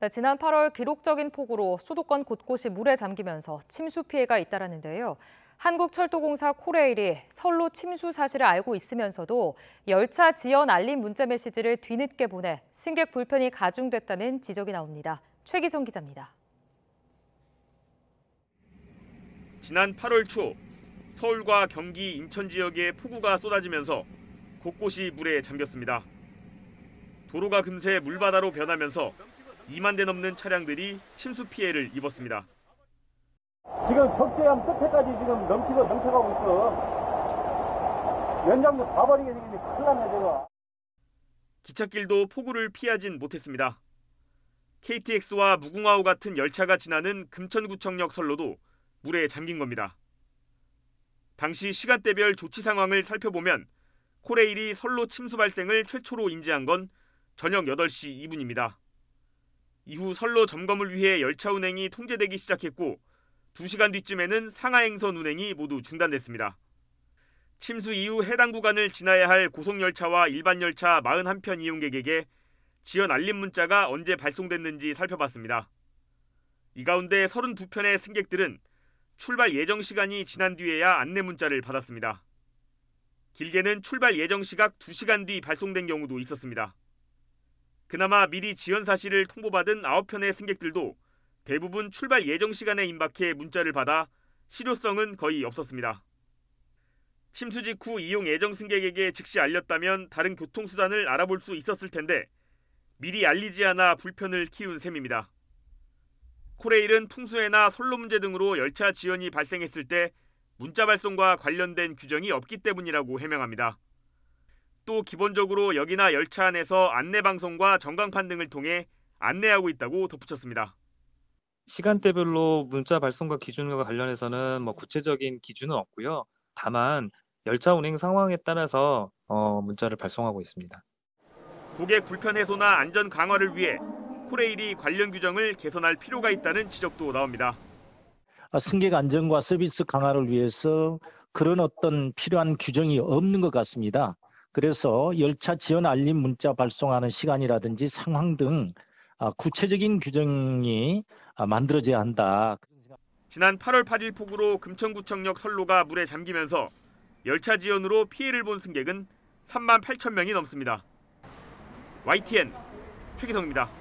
네, 지난 8월 기록적인 폭우로 수도권 곳곳이 물에 잠기면서 침수 피해가 잇따랐는데요. 한국철도공사 코레일이 선로 침수 사실을 알고 있으면서도 열차 지연 알림 문자 메시지를 뒤늦게 보내 승객 불편이 가중됐다는 지적이 나옵니다. 최기성 기자입니다. 지난 8월 초 서울과 경기, 인천 지역에 폭우가 쏟아지면서 곳곳이 물에 잠겼습니다. 도로가 금세 물바다로 변하면서 2만 대 넘는 차량들이 침수 피해를 입었습니다. 지금 적재함 끝에까지 지금 넘쳐가고 있어. 연장도 다 버리게 되겠네. 큰일 났네, 제가. 기찻길도 폭우를 피하진 못했습니다. KTX와 무궁화호 같은 열차가 지나는 금천구청역 선로도 물에 잠긴 겁니다. 당시 시간대별 조치 상황을 살펴보면 코레일이 선로 침수 발생을 최초로 인지한 건 저녁 8시 2분입니다. 이후 선로 점검을 위해 열차 운행이 통제되기 시작했고 2시간 뒤쯤에는 상하행선 운행이 모두 중단됐습니다. 침수 이후 해당 구간을 지나야 할 고속열차와 일반 열차 41편 이용객에게 지연 알림 문자가 언제 발송됐는지 살펴봤습니다. 이 가운데 32편의 승객들은 출발 예정 시간이 지난 뒤에야 안내 문자를 받았습니다. 길게는 출발 예정 시각 2시간 뒤 발송된 경우도 있었습니다. 그나마 미리 지연 사실을 통보받은 9편의 승객들도 대부분 출발 예정 시간에 임박해 문자를 받아 실효성은 거의 없었습니다. 침수 직후 이용 예정 승객에게 즉시 알렸다면 다른 교통수단을 알아볼 수 있었을 텐데 미리 알리지 않아 불편을 키운 셈입니다. 코레일은 풍수해나 선로 문제 등으로 열차 지연이 발생했을 때 문자 발송과 관련된 규정이 없기 때문이라고 해명합니다. 또 기본적으로 역이나 열차 안에서 안내 방송과 전광판 등을 통해 안내하고 있다고 덧붙였습니다. 시간대별로 문자 발송과 기준과 관련해서는 구체적인 기준은 없고요. 다만 열차 운행 상황에 따라서 문자를 발송하고 있습니다. 고객 불편 해소나 안전 강화를 위해 코레일이 관련 규정을 개선할 필요가 있다는 지적도 나옵니다. 승객 안전과 서비스 강화를 위해서 그런 어떤 필요한 규정이 없는 것 같습니다. 그래서 열차 지연 알림 문자 발송하는 시간이라든지 상황 등 구체적인 규정이 만들어져야 한다. 지난 8월 8일 폭우로 금천구청역 선로가 물에 잠기면서 열차 지연으로 피해를 본 승객은 3만 8천 명이 넘습니다. YTN 최기성입니다.